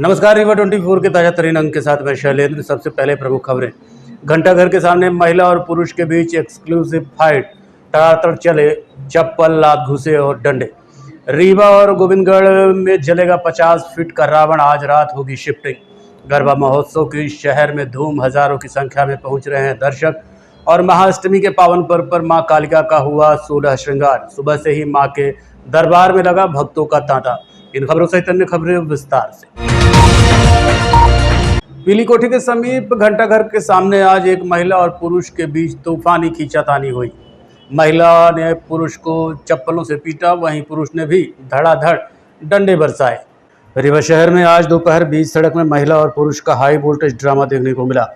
नमस्कार, रीवा 24 के ताजा तरीन अंक के साथ मैं शैलेंद्र। सबसे पहले प्रमुख खबरें। घंटाघर के सामने महिला और पुरुष के बीच एक्सक्लूसिव फाइट, तड़ातड़ चले चप्पल, लात घुसे और डंडे। रीवा और गोविंदगढ़ में जलेगा 50 फीट का रावण, आज रात होगी शिफ्टिंग। गरबा महोत्सव की शहर में धूम, हजारों की संख्या में पहुंच रहे हैं दर्शक। और महाअष्टमी के पावन पर्व पर मां कालिका का हुआ 16 श्रृंगार। सुबह से ही मां के दरबार में लगा भक्तों का तांता। इन खबरों सहित अन्य खबरें विस्तार से। पीली कोठी के समीप घंटाघर के सामने आज एक महिला और पुरुष के बीच तूफानी खींचातानी हुई। महिला ने पुरुष को चप्पलों से पीटा, वहीं पुरुष ने भी धड़ाधड़ डंडे बरसाए। रीवा शहर में आज दोपहर बीच सड़क में महिला और पुरुष का हाई वोल्टेज ड्रामा देखने को मिला।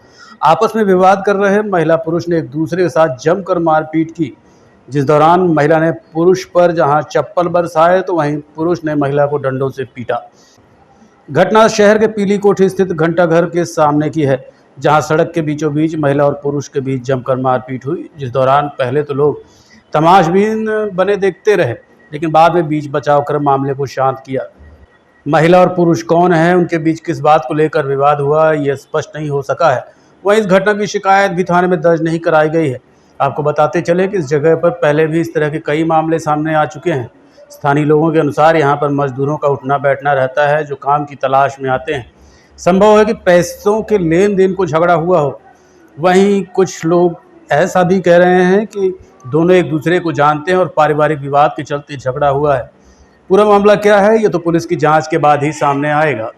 आपस में विवाद कर रहे महिला पुरुष ने एक दूसरे के साथ जमकर मारपीट की, जिस दौरान महिला ने पुरुष पर जहां चप्पल बरसाए तो वहीं पुरुष ने महिला को डंडों से पीटा। घटना शहर के पीली कोठी स्थित घंटाघर के सामने की है, जहां सड़क के बीचों बीच महिला और पुरुष के बीच जमकर मारपीट हुई, जिस दौरान पहले तो लोग तमाशबीन बने देखते रहे, लेकिन बाद में बीच बचाव कर मामले को शांत किया। महिला और पुरुष कौन है, उनके बीच किस बात को लेकर विवाद हुआ, यह स्पष्ट नहीं हो सका है। वहीं इस घटना की शिकायत भी थाने में दर्ज नहीं कराई गई है। आपको बताते चले कि इस जगह पर पहले भी इस तरह के कई मामले सामने आ चुके हैं। स्थानीय लोगों के अनुसार यहाँ पर मजदूरों का उठना बैठना रहता है, जो काम की तलाश में आते हैं। संभव है कि पैसों के लेन देन को झगड़ा हुआ हो। वहीं कुछ लोग ऐसा भी कह रहे हैं कि दोनों एक दूसरे को जानते हैं और पारिवारिक विवाद के चलते झगड़ा हुआ है। पूरा मामला क्या है, ये तो पुलिस की जांच के बाद ही सामने आएगा।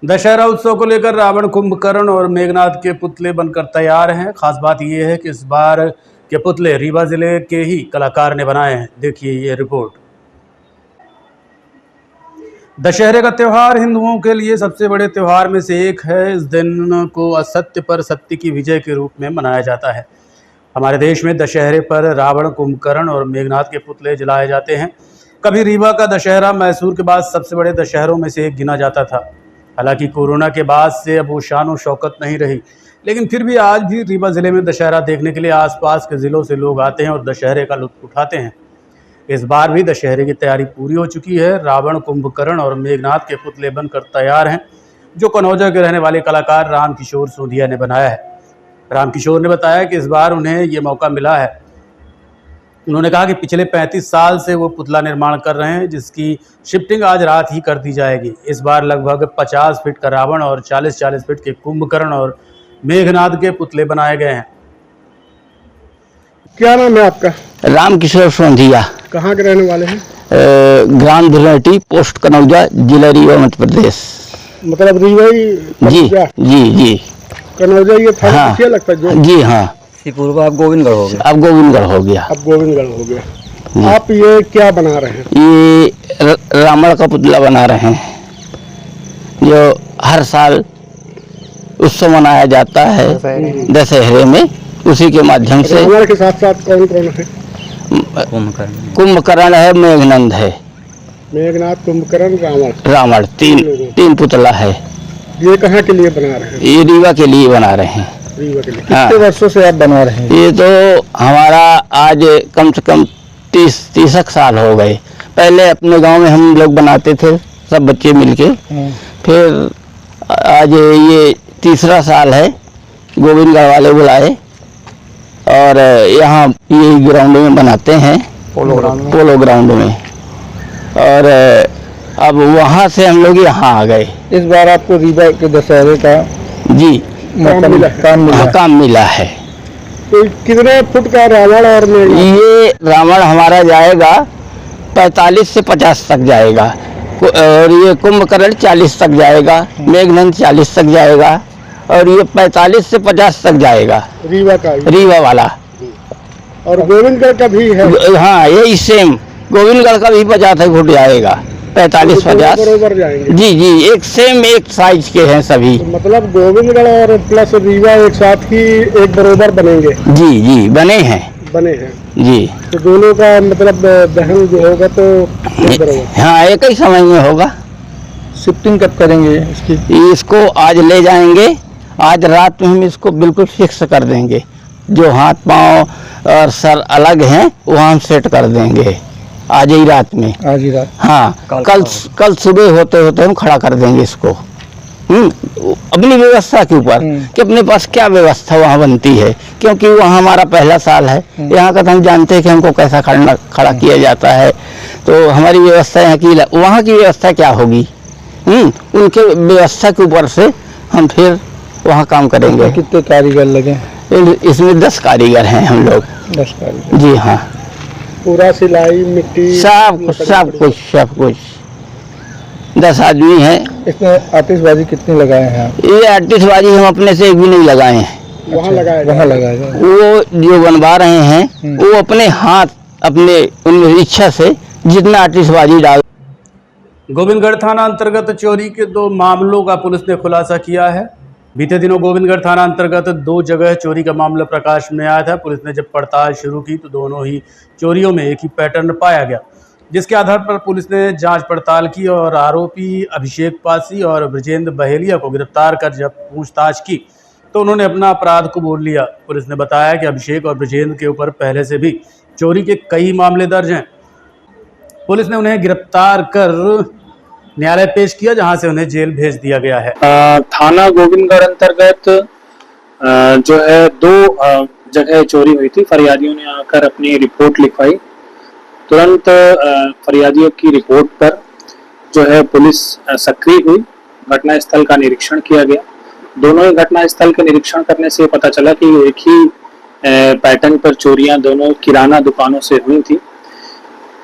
दशहरा उत्सव को लेकर रावण, कुंभकर्ण और मेघनाथ के पुतले बनकर तैयार हैं। खास बात यह है कि इस बार के पुतले रीवा जिले के ही कलाकार ने बनाए हैं। देखिए ये रिपोर्ट। दशहरे का त्यौहार हिंदुओं के लिए सबसे बड़े त्यौहार में से एक है। इस दिन को असत्य पर सत्य की विजय के रूप में मनाया जाता है। हमारे देश में दशहरे पर रावण, कुंभकर्ण और मेघनाथ के पुतले जलाए जाते हैं। कभी रीवा का दशहरा मैसूर के बाद सबसे बड़े दशहरों में से एक गिना जाता था। हालांकि कोरोना के बाद से अब वो शान और शौकत नहीं रही, लेकिन फिर भी आज भी रीवा ज़िले में दशहरा देखने के लिए आसपास के ज़िलों से लोग आते हैं और दशहरे का लुत्फ़ उठाते हैं। इस बार भी दशहरे की तैयारी पूरी हो चुकी है। रावण, कुंभकर्ण और मेघनाथ के पुतले बनकर तैयार हैं, जो कनौजा के रहने वाले कलाकार रामकिशोर सोंधिया ने बनाया है। रामकिशोर ने बताया कि इस बार उन्हें ये मौका मिला है। उन्होंने कहा कि पिछले 35 साल से वो पुतला निर्माण कर रहे हैं, जिसकी शिफ्टिंग आज रात ही कर दी जाएगी। इस बार लगभग 50 फीट का रावण और 40-40 फीट के कुंभकर्ण और मेघनाथ के पुतले बनाए गए हैं। क्या नाम है आपका? रामकिशोर सोंधिया। कहाँ के रहने वाले हैं? ग्राम धुरनेटी, पोस्ट कनौजा, जिला रीवा, मध्य प्रदेश। मतलब रीवा ही? जी जी जी। कनौजा ये था? हाँ, क्या लगता है? जो जी हाँ। पूर्व अब गोविंदगढ़ हो गया। अब गोविंदगढ़ हो गया। अब गोविंदगढ़ हो गया। आप ये क्या बना रहे हैं? ये रावण का पुतला बना रहे हैं, जो हर साल उत्सव मनाया जाता है दशहरे में। उसी के माध्यम से रावण के साथ साथ कौन कौन है? कुंभकर्ण है, मेघनंद है। मेघनाथ, कुंभकर्ण, रावण तीन पुतला है। ये कहाँ के लिए बना रहे हैं? ये रीवा के लिए बना रहे हैं। रीवा के लिए। कितने वर्षों से आप बना रहे हैं? ये तो हमारा आज कम से कम 30 साल हो गए। पहले अपने गांव में हम लोग बनाते थे, सब बच्चे मिलके। फिर आज ये तीसरा साल है। गोविंदगढ़ वाले बुलाए और यहाँ ये ग्राउंड में बनाते हैं, पोलो ग्राउंड में। और अब वहाँ से हम लोग यहाँ आ गए। इस बार आपको रीवा के दशहरे का जी काम मिला है। तो कितने फुट का रावण और ये रावण हमारा जाएगा 45 से 50 तक जाएगा, और ये कुंभकर्ण 40 तक जाएगा, मेघनंद 40 तक जाएगा, और ये 45 से 50 तक जाएगा। रीवा वाला। और गोविंदगढ़ का भी है? हाँ, यही सेम। गोविंदगढ़ का भी 50 फुट जाएगा, 45-50 बरोबर जाएंगे। जी जी, एक सेम एक साइज के हैं सभी। तो मतलब गोविंदगढ़ और प्लस रीवा एक साथ ही एक बरोबर बनेंगे? जी जी, बने हैं। जी। तो दोनों का मतलब दहन जो होगा तो एक बार होगा। हाँ, एक ही समय में होगा। शिफ्टिंग कब करेंगे इसकी? इसको आज ले जाएंगे, आज रात में हम इसको बिल्कुल फिक्स कर देंगे। जो हाथ पांव और सर अलग हैं वहाँ हम सेट कर देंगे आज ही रात में। आज ही रात? हाँ, कल सुबह होते होते हम खड़ा कर देंगे इसको। अपनी व्यवस्था के ऊपर कि अपने पास क्या व्यवस्था वहाँ बनती है, क्योंकि वहाँ हमारा पहला साल है। यहाँ का तो हम जानते हैं कि हमको कैसा खड़ा किया जाता है। तो हमारी व्यवस्था यहाँ की, वहाँ की व्यवस्था क्या होगी, उनके व्यवस्था के ऊपर से हम फिर वहाँ काम करेंगे। कितने कारीगर लगे? इसमें 10 कारीगर हैं हम लोग। 10 कारीगर? जी हाँ। पूरा सिलाई मिट्टी सब कुछ 10 आदमी हैं। इसमें आतिशबाजी कितनी लगाए हैं आप? ये आतिशबाजी हम अपने से एक भी नहीं लगाए हैं। वहाँ लगाए वो जो बनवा रहे हैं वो अपने हाथ, अपने उन इच्छा से जितना आतिशबाजी डाल। गोविंदगढ़ थाना अंतर्गत चोरी के 2 मामलों का पुलिस ने खुलासा किया है। बीते दिनों गोविंदगढ़ थाना अंतर्गत 2 जगह चोरी का मामला प्रकाश में आया था। पुलिस ने जब पड़ताल शुरू की तो दोनों ही चोरियों में एक ही पैटर्न पाया गया, जिसके आधार पर पुलिस ने जांच पड़ताल की और आरोपी अभिषेक पासी और ब्रजेंद्र बहेलिया को गिरफ्तार कर जब पूछताछ की तो उन्होंने अपना अपराध कबूल लिया। पुलिस ने बताया कि अभिषेक और ब्रजेंद्र के ऊपर पहले से भी चोरी के कई मामले दर्ज हैं। पुलिस ने उन्हें गिरफ्तार कर न्यायालय पेश किया, जहां से उन्हें जेल भेज दिया गया है। थाना गोविंदगढ़ अंतर्गत जो है 2 जगह चोरी हुई थी। फरियादियों ने आकर अपनी रिपोर्ट लिखवाई। तुरंत फरियादियों की रिपोर्ट पर जो है पुलिस सक्रिय हुई। घटनास्थल का निरीक्षण किया गया। दोनों ही घटनास्थल के निरीक्षण करने से पता चला कि एक ही पैटर्न पर चोरियां दोनों किराना दुकानों से हुई थी।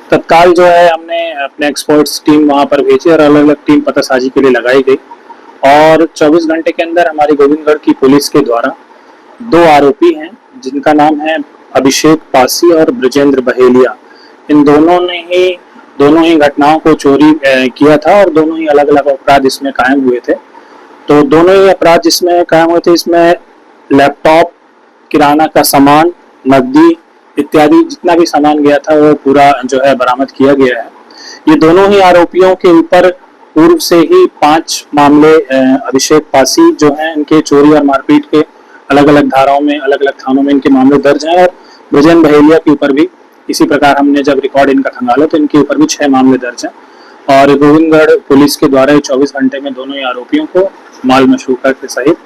तत्काल जो है हमने अपने एक्सपर्ट्स टीम वहां पर भेजी और अलग अलग टीम पतासाजी के लिए लगाई गई और 24 घंटे के अंदर हमारी गोविंदगढ़ की पुलिस के द्वारा 2 आरोपी हैं, जिनका नाम है अभिषेक पासी और ब्रजेंद्र बहेलिया। इन दोनों ही घटनाओं को चोरी किया था और दोनों ही अलग अलग अपराध इसमें कायम हुए थे। तो दोनों ही अपराध जिसमें कायम हुए थे, इसमें लैपटॉप, किराना का सामान, नकदी इत्यादि जितना भी सामान गया था वो पूरा जो है बरामद किया गया है। ये दोनों ही आरोपियों के ऊपर पूर्व से ही 5 मामले अभिषेक पासी जो हैं इनके चोरी और मारपीट के अलग अलग धाराओं में, अलग अलग थानों में इनके मामले दर्ज हैं और ब्रजेंद्र बहेलिया के ऊपर भी इसी प्रकार हमने जब रिकॉर्ड इनका खंगाला तो इनके ऊपर भी 6 मामले दर्ज हैं। और गोविंदगढ़ पुलिस के द्वारा 24 घंटे में दोनों ही आरोपियों को माल मशरूका के सहित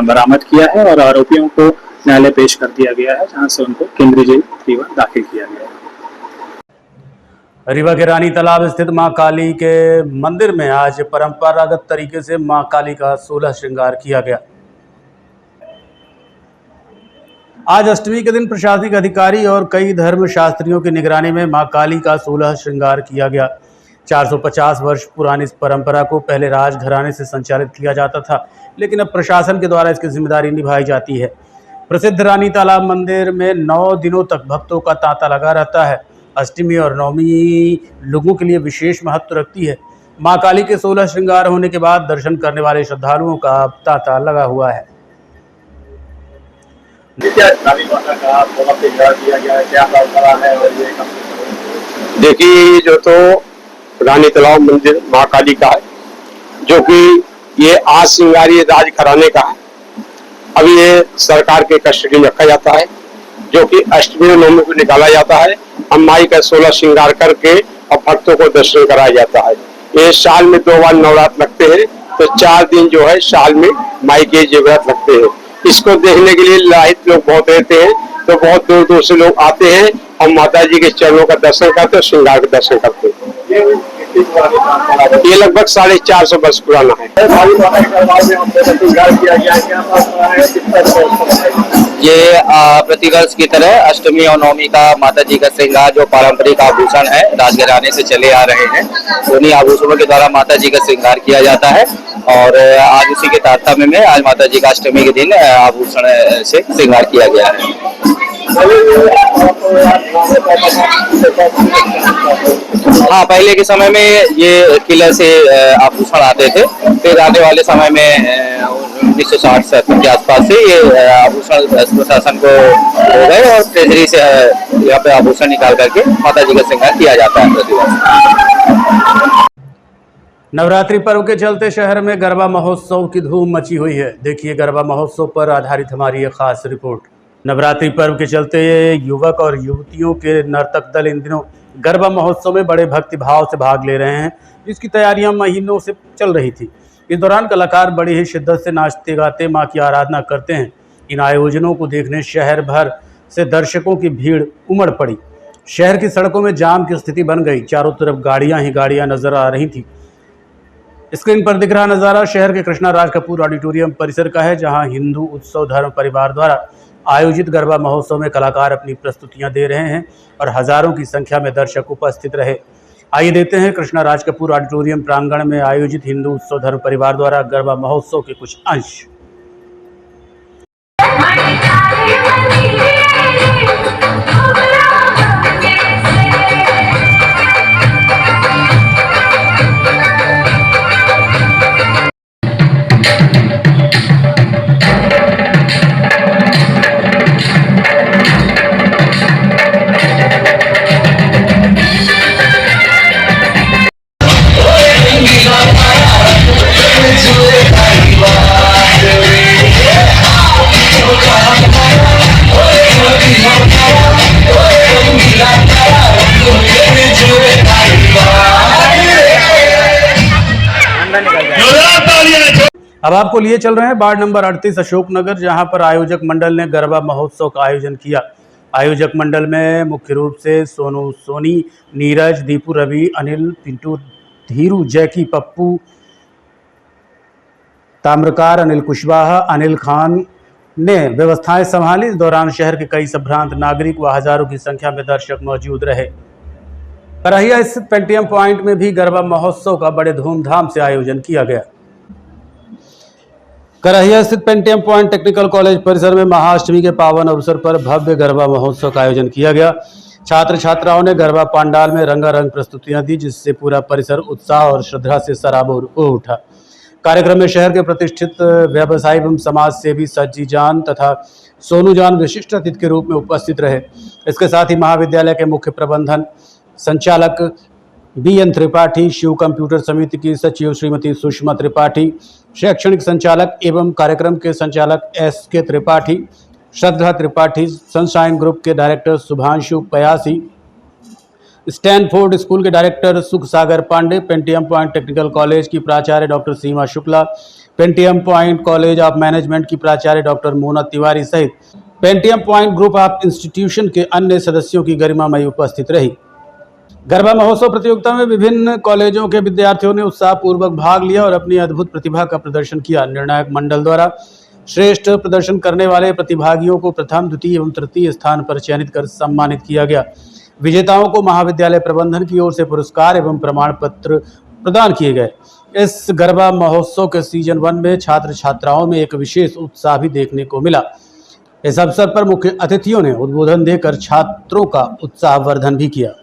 बरामद किया है और आरोपियों को न्यायालय पेश कर दिया गया है, जहां से उनको केंद्रीय जेल रीवा दाखिल किया गया है। रीवा के रानी तालाब स्थित मां काली के मंदिर में आज परंपरागत तरीके से मां काली का 16 श्रृंगार किया गया। आज अष्टमी के दिन प्रशासनिक अधिकारी और कई धर्म शास्त्रियों की निगरानी में मां काली का 16 श्रृंगार किया गया। 450 वर्ष पुरानी इस परंपरा को पहले राजघराने से संचालित किया जाता था, लेकिन अब प्रशासन के द्वारा इसकी जिम्मेदारी निभाई जाती है। प्रसिद्ध रानी तालाब मंदिर में 9 दिनों तक भक्तों का तांता लगा रहता है। अष्टमी और नवमी लोगों के लिए विशेष महत्व रखती है। मां काली के 16 श्रृंगार होने के बाद दर्शन करने वाले श्रद्धालुओं का तांता लगा हुआ है। देखिए, जो तो रानी तालाब मंदिर मां काली का है, जो कि ये आज श्रृंगारी राज घराने का है। अब ये सरकार के कस्टडी में रखा जाता है, जो कि अष्टमी और नवमी को निकाला जाता है। हम माई का 16 श्रृंगार करके और भक्तों को दर्शन कराया जाता है। ये साल में 2 बार नवरात्र लगते हैं, तो 4 दिन जो है साल में माई के जगरात लगते हैं। इसको देखने के लिए लाहित लोग बहुत रहते हैं, तो बहुत दूर दूर से लोग आते हैं और माता जी के चरणों का दर्शन करते हैं, श्रृंगार का दर्शन करते हैं। ये लगभग 450 वर्ष पुराना है। ये प्रतिवर्ष की तरह अष्टमी और नवमी का माता जी का श्रृंगार जो पारंपरिक आभूषण है, राजघराने से चले आ रहे हैं, उन्हीं आभूषणों के द्वारा माता जी का श्रृंगार किया जाता है। और आज उसी के तारतम्य में आज माता जी का अष्टमी के दिन आभूषण से श्रृंगार किया गया है। हाँ, पहले के समय में ये किले से आभूषण आते थे, फिर आने वाले समय में 1960-70 के आसपास से ये आभूषण प्रशासन को हो गए और ट्रेजरी से यहाँ पे आभूषण निकाल करके माता जी का श्रृंगार किया जाता है प्रतिवर्ष। नवरात्रि पर्व के चलते शहर में गरबा महोत्सव की धूम मची हुई है। देखिए गरबा महोत्सव पर आधारित हमारी ये खास रिपोर्ट। नवरात्रि पर्व के चलते युवक और युवतियों के नर्तक दल इन दिनों गरबा महोत्सव में बड़े भक्ति भाव से भाग ले रहे हैं, जिसकी तैयारियां महीनों से चल रही थी। इस दौरान कलाकार बड़ी ही शिद्दत से नाचते गाते मां की आराधना करते हैं। इन आयोजनों को देखने शहर भर से दर्शकों की भीड़ उमड़ पड़ी। शहर की सड़कों में जाम की स्थिति बन गई। चारों तरफ गाड़ियां ही गाड़ियां नजर आ रही थी। स्क्रीन पर दिख रहा नज़ारा शहर के कृष्णा राज कपूर ऑडिटोरियम परिसर का है, जहां हिंदू उत्सव धर्म परिवार द्वारा आयोजित गरबा महोत्सव में कलाकार अपनी प्रस्तुतियां दे रहे हैं और हजारों की संख्या में दर्शक उपस्थित रहे। आइए देखते हैं कृष्णा राज कपूर ऑडिटोरियम प्रांगण में आयोजित हिंदू उत्सव धर्म परिवार द्वारा गरबा महोत्सव के कुछ अंश। अब आपको लिए चल रहे हैं वार्ड नंबर 38 अशोकनगर, जहां पर आयोजक मंडल ने गरबा महोत्सव का आयोजन किया। आयोजक मंडल में मुख्य रूप से सोनू, सोनी, नीरज, दीपू, रवि, अनिल, पिंटू, धीरू, जैकी, पप्पू, ताम्रकार, अनिल कुशवाहा, अनिल खान ने व्यवस्थाएं संभाली। इस दौरान शहर के कई संभ्रांत नागरिक व हजारों की संख्या में दर्शक मौजूद रहे। करहिया स्थित पेंटियम पॉइंट में भी गरबा महोत्सव का बड़े धूमधाम से आयोजन किया गया। करहिया स्थित पेंटियम पॉइंट टेक्निकल कॉलेज परिसर में महाअष्टमी के पावन अवसर पर भव्य गरबा महोत्सव का आयोजन किया गया। छात्र छात्राओं ने गरबा पंडाल में रंगारंग प्रस्तुतियां दी, जिससे पूरा परिसर उत्साह और श्रद्धा से सराबोर हो उठा। कार्यक्रम में शहर के प्रतिष्ठित व्यवसायी एवं समाज सेवी सज्जी जान तथा सोनू जान विशिष्ट अतिथि के रूप में उपस्थित रहे। इसके साथ ही महाविद्यालय के मुख्य प्रबंधन संचालक BN त्रिपाठी, शिव कंप्यूटर समिति की सचिव श्रीमती सुषमा त्रिपाठी, शैक्षणिक संचालक एवं कार्यक्रम के संचालक SK Tripathi, Shraddha Tripathi, Sunshine group के director Shubhanshu Payasi, Stanford school के director Sukh Sagar Pandey, Pentium point technical college की प्राचार्य doctor Seema Shukla, Pentium point college of management की प्राचार्य डॉक्टर मोना तिवारी सहित Pentium point group of institution के अन्य सदस्यों की गरिमामयी उपस्थित रही। गरबा महोत्सव प्रतियोगिता में विभिन्न कॉलेजों के विद्यार्थियों ने उत्साहपूर्वक भाग लिया और अपनी अद्भुत प्रतिभा का प्रदर्शन किया। निर्णायक मंडल द्वारा श्रेष्ठ प्रदर्शन करने वाले प्रतिभागियों को प्रथम, द्वितीय एवं तृतीय स्थान पर चयनित कर सम्मानित किया गया। विजेताओं को महाविद्यालय प्रबंधन की ओर से पुरस्कार एवं प्रमाण पत्र प्रदान किए गए। इस गरबा महोत्सव के सीजन 1 में छात्र छात्राओं में एक विशेष उत्साह भी देखने को मिला। इस अवसर पर मुख्य अतिथियों ने उद्बोधन देकर छात्रों का उत्साहवर्धन भी किया।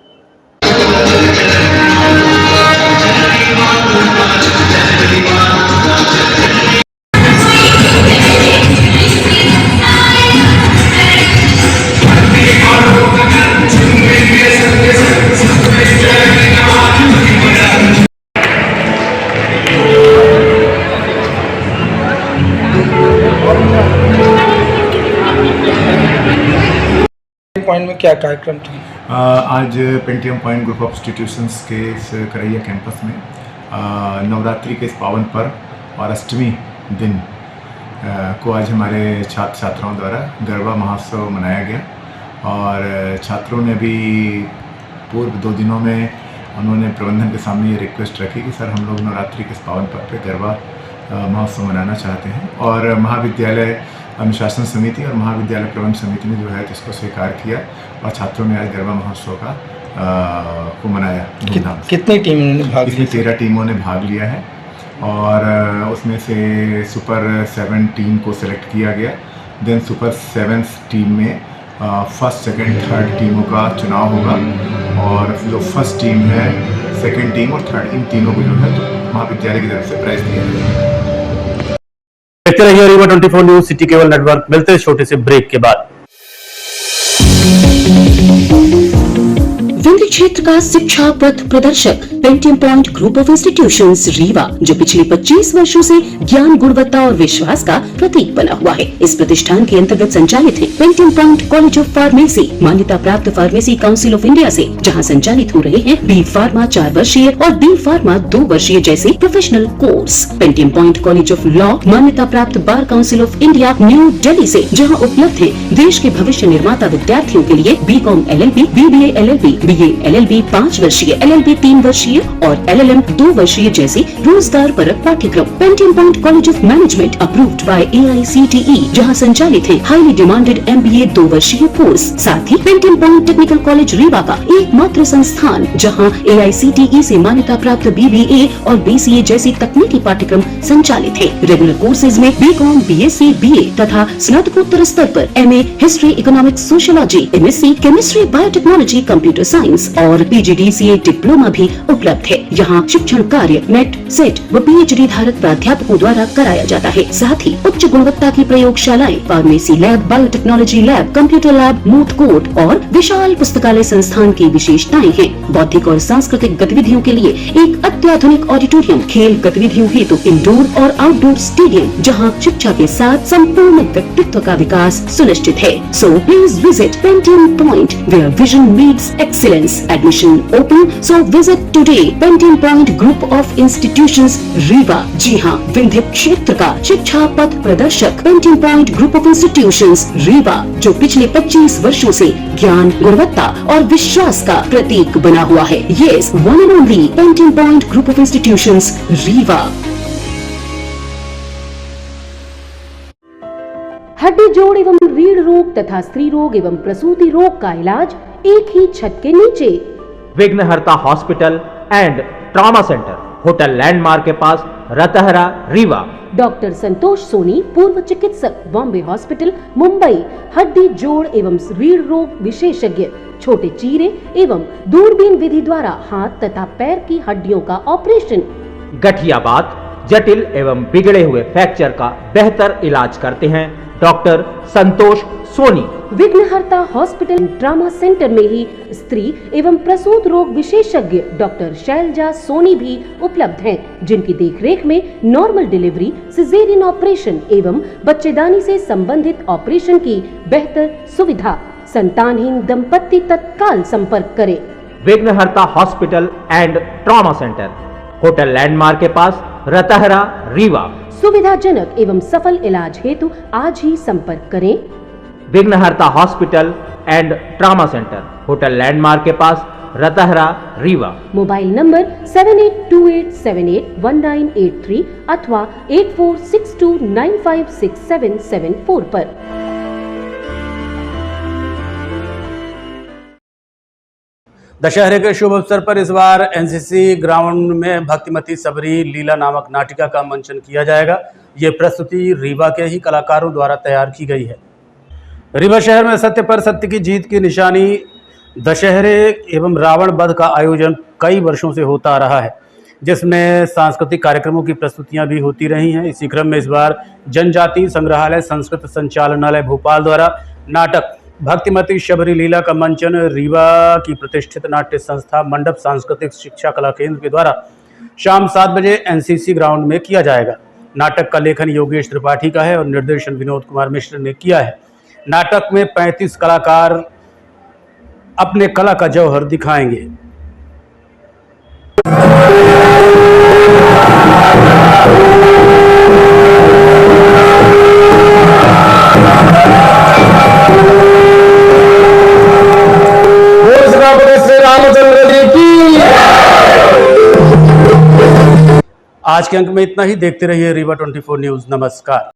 पॉइंट में क्या कार्यक्रम था? आज Pentium point group of institutions के इस करहिया कैंपस में नवरात्रि के इस पावन पर्व और अष्टमी दिन को आज हमारे छात्र छात्राओं द्वारा गरबा महोत्सव मनाया गया। और छात्रों ने भी पूर्व 2 दिनों में उन्होंने प्रबंधन के सामने ये रिक्वेस्ट रखी कि सर हम लोग नवरात्रि के इस पावन पर्व पे गरबा महोत्सव मनाना चाहते हैं। और महाविद्यालय अनुशासन समिति और महाविद्यालय प्रबंधन समिति ने जो है इसको स्वीकार किया और छात्रों ने आज गरबा महोत्सव का को मनाया धूमधाम से। कितनी टीमों ने भाग लिया? इसमें 13 टीमों ने भाग लिया है और उसमें से सुपर 7 टीम को सिलेक्ट किया गया। देन सुपर 7 टीम में फर्स्ट, सेकंड, थर्ड टीमों का चुनाव होगा और जो फर्स्ट टीम है, सेकंड टीम और थर्ड, इन तीनों को जो है तो महाविद्यालय की तरफ से प्राइज दिया जाएगा। देखते रहिए Rewa 24 news city cable network. मिलते हैं छोटे से ब्रेक के बाद। विंध्य क्षेत्र का शिक्षा पथ प्रदर्शक Pentium point group of institutions Rewa, जो पिछले 25 वर्षों से ज्ञान, गुणवत्ता और विश्वास का प्रतीक बना हुआ है। इस प्रतिष्ठान के अंतर्गत संचालित है Pentium point college of pharmacy, मान्यता प्राप्त फार्मेसी काउंसिल ऑफ इंडिया से, जहां संचालित हो रहे हैं बी फार्मा 4 वर्षीय और डी फार्मा 2 वर्षीय जैसे professional course. Pentium point college of law, मान्यता प्राप्त bar council of India new Delhi से, जहाँ उपलब्ध है देश के भविष्य निर्माता विद्यार्थियों के लिए BCom LLB, BBA LLB, BA LLB 5 वर्षीय, LLB 3 वर्षीय और LLM 2 वर्षीय जैसे रोजगार परक पाठ्यक्रम। Pentium point college of management approved by AICTE, जहां संचालित है हाईली डिमांडेड MBA 2 वर्षीय कोर्स। साथ ही Pentium point technical college Rewa का एकमात्र संस्थान जहां AICTE से मान्यता प्राप्त BBA और BCA जैसी तकनीकी पाठ्यक्रम संचालित है। रेगुलर कोर्सेज में BCom, BSc, BA तथा स्नातकोत्तर स्तर पर MA history, economics, sociology, MSc chemistry, biotechnology, computer science और PGDCA डिप्लोमा भी उपलब्ध है। यहाँ शिक्षण कार्य नेट, सेट व PhD धारक प्राध्यापकों द्वारा कराया जाता है। साथ ही उच्च गुणवत्ता की प्रयोगशालाएं, pharmacy lab, biotechnology lab, computer lab, moot court और विशाल पुस्तकालय संस्थान की विशेषताएं हैं। बौद्धिक और सांस्कृतिक गतिविधियों के लिए एक अत्याधुनिक ऑडिटोरियम, खेल गतिविधियों हेतु इंडोर और आउटडोर स्टेडियम, जहाँ शिक्षा के साथ संपूर्ण व्यक्तित्व का विकास सुनिश्चित है। So please visit Pentium Point where vision meets excellence. Admission open, so visit today Pentium Point Group of Institutions Rewa. जी हाँ, विंध्य क्षेत्र का शिक्षा पथ प्रदर्शक Pentium Point Group of Institutions Rewa, जो पिछले 25 वर्षों से ज्ञान, गुणवत्ता और विश्वास का प्रतीक बना हुआ है। Yes, one and only Pentium Point Group of Institutions Rewa. हड्डी जोड़ एवं रीढ़ रोग तथा स्त्री रोग एवं प्रसूति रोग का इलाज एक ही छत के नीचे। विघ्नहर्ता hospital and trauma centre, hotel landmark के पास, रतहरा रीवा। डॉक्टर संतोष सोनी, पूर्व चिकित्सक, बॉम्बे हॉस्पिटल, मुंबई, हड्डी जोड़ एवं रीढ़ रोग विशेषज्ञ, छोटे चीरे एवं दूरबीन विधि द्वारा हाथ तथा पैर की हड्डियों का ऑपरेशन। गठियाबात, जटिल एवं बिगड़े हुए फ्रैक्चर का बेहतर इलाज करते हैं डॉक्टर संतोष सोनी। विघ्नहर्ता हॉस्पिटल ट्रॉमा सेंटर में ही स्त्री एवं प्रसूत रोग विशेषज्ञ डॉक्टर शैलजा सोनी भी उपलब्ध हैं, जिनकी देखरेख में नॉर्मल डिलीवरी, सिजेरियन ऑपरेशन एवं बच्चेदानी से संबंधित ऑपरेशन की बेहतर सुविधा। संतानहीन दंपत्ति तत्काल संपर्क करें। विघ्नहर्ता hospital and trauma centre, hotel landmark के पास, रतहरा रीवा। सुविधाजनक एवं सफल इलाज हेतु आज ही संपर्क करें। विघ्नहर्ता hospital and trauma centre, hotel landmark के पास, रतहरा रीवा। मोबाइल नंबर 7828781983 अथवा 8462956774 पर। दशहरे के शुभ अवसर पर इस बार एनसीसी ग्राउंड में भक्तिमती सबरी लीला नामक नाटिका का मंचन किया जाएगा। ये प्रस्तुति रीवा के ही कलाकारों द्वारा तैयार की गई है। रीवा शहर में सत्य पर सत्य की जीत की निशानी दशहरे एवं रावण वध का आयोजन कई वर्षों से होता आ रहा है, जिसमें सांस्कृतिक कार्यक्रमों की प्रस्तुतियां भी होती रही हैं। इसी क्रम में इस बार जनजाति संग्रहालय संस्कृत संचालनालय भोपाल द्वारा नाटक भक्तिमती शबरी लीला का मंचन रीवा की प्रतिष्ठित नाट्य संस्था मंडप सांस्कृतिक शिक्षा कला केंद्र के द्वारा शाम 7 बजे एनसीसी ग्राउंड में किया जाएगा। नाटक का लेखन योगेश त्रिपाठी का है और निर्देशन विनोद कुमार मिश्र ने किया है। नाटक में 35 कलाकार अपने कला का जौहर दिखाएंगे। आज के अंक में इतना ही। देखते रहिए रीवा 24 न्यूज। नमस्कार।